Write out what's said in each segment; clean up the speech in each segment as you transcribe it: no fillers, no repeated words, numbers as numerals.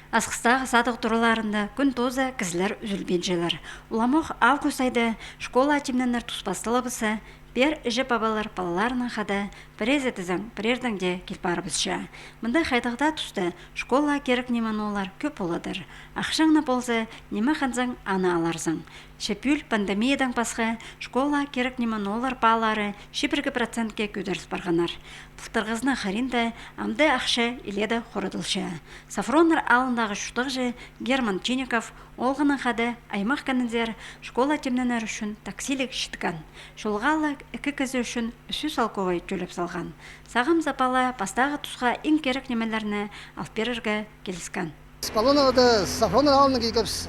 Асқыстағы садық тұрыларында күн тоза кізлер үзілбенжелер. Уламоқ август айды школа атимненер тұспастылы бер іжі бабалар балаларының қада бірезетізің бірердіңде келпарыбызша. Мұнда қайдағда тұсты школа керек неман олар көп оладыр. Ақшаңна болсы нема қанзың ана аларзың. Шепюл пандемиядан басқа школа керек неман олар балары 1% көдеріс барғанар. Бұқтырғызына қаринді амды ақша иледі қорыдылша. Сафроныр алындағы шутығы Герман Чиников олғының қады аймақ кәніндер школа темненер үшін таксилік шыткан. Шолғалы екі кізі үшін үсі салковай төліп салған. Сағым запала бастағы тұсқа ең керек немелеріне алып берерге келіскен. Палонада Сафроныр алының кейкепс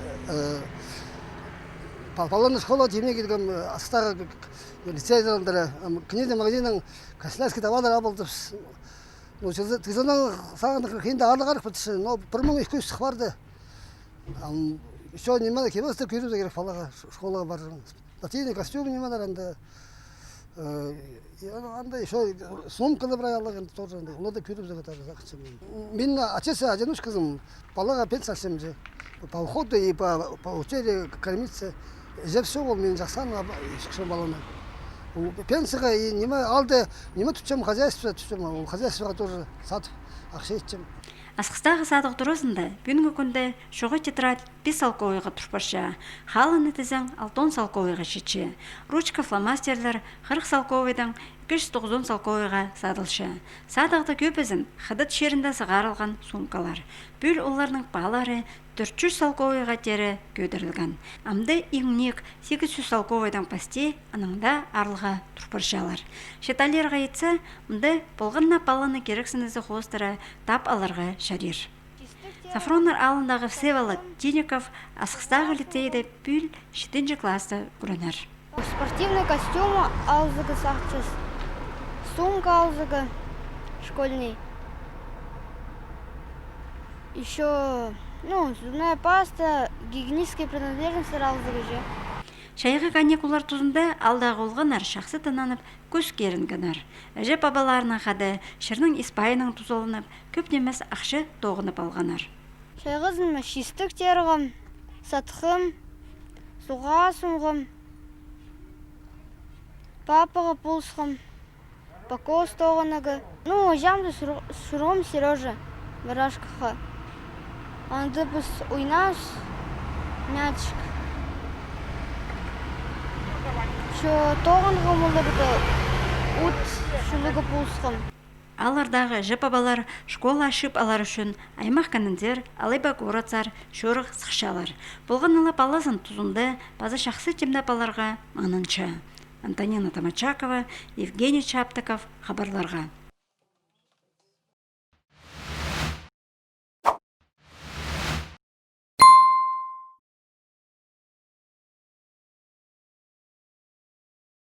Палоныр школа темне келгім астағы лицейдеріндері книжный магазинның канцелярский товарлар абылдыпс. Тізінің сағындық кейінде арлығарық бітіші, 1200 барды. Еще немного кеместі көріп керек фалаға школаға бар. Латинный костюм немалар анда. Анда еще сумканы бір аялығын тоже анда. Оларды көріп зағатар. Мен отец оденуш қызым, балаға пенсия ашым же. По уходу и по учебе кормиться. Же все ол мен жақсан ешкіші баланы. Пенсияға неме алды, неме түтсем хозяйство түтсем, ол хозяйствоға тоже сатып ақша етсем. Асқыстағы садық тұрысында бүгінгі күнде шоғы тетрадь 5 салковыға тұрпаша, халыны тізің 6 салковыға шетші. Ручка фломастерлер 40 салковыдан 290 салковыға садылшы. Садықты көпізін қыдыт шерінде сығарылған сумкалар. Бүл оларының балары 400 салковыға тері көдірілген. Амды еңнек 800 салковыдан пасте аныңда арлыға тұрпаршалар. Шеталерға етсі, мұнды болғынна баланы керексінізі қостыры тап алырға шарир. Сафроныр алындағы Всеволод Чиников Асқыстағы лицейді бүл 7 класты көрінер. Спортивный костюм алзығы сақчыз, сумка алзығы школьный. Еще, зубная паста, гигиенические принадлежности алзығы же. Шайғы каникулар тұзында алдағы олғанар шақсы тынанып көз керінгінар. Әже бабаларының қады шырның испайының тұзылынып, көп немес ақшы тоғынып алғанар. Шайғызын шистік терғым, сатқым, суға сұңғым, папаға пулсқым, пакос тоғынығы. Жамды шұрғым Сережа барашқыға. Анды біз ойнаш, мячик. Тоғынғым оларды ұт шүлігі пулсқым. Алардағы жапабалар школа ашып алар үшін аймақ кәніндер, алайба горацар, шорық сықшалар. Болған алап аласын тұзынды базы шақсы темдапаларға маңынша. Антонина Тамачакова, Евгений Чаптыков хабарларға.